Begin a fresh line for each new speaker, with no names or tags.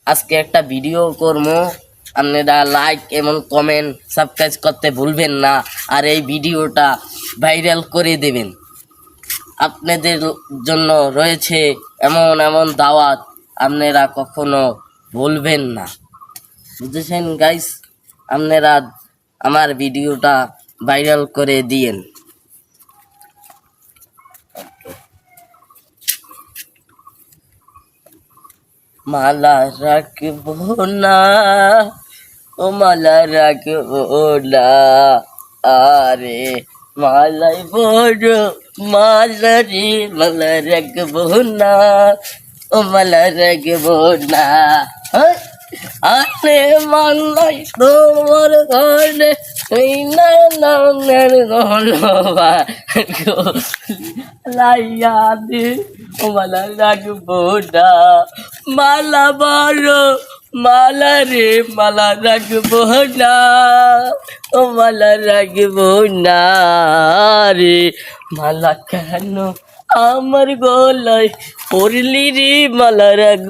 আজকে একটা ভিডিও করবো, আপনারা লাইক এবং কমেন্ট সাবস্ক্রাইব করতে ভুলবেন না, আর এই ভিডিওটা ভাইরাল করে দেবেন। আপনাদের জন্য রয়েছে এমন এমন দাওয়াত, আপনারা কখনো ভুলবেন না, বুঝেছেন গাইস? আপনারা আমার ভিডিওটা ভাইরাল করে দিয়েন। মালা রাখবো না, ও মালা রাখবো না, আরে মালাই বড় মালা রে, মালা রাখবো না, ও মালা রাখবো না। আরে মালাই তোমার ঘরে না নামের গলবা লাইয়া দে, ও মালা রাখবো না, মালা বড় মালা রে, মালা রাখবো না, ও মালা রাখবো না রে। মালা কেন আমার গলায় পড়লি রে, মালা রাখবো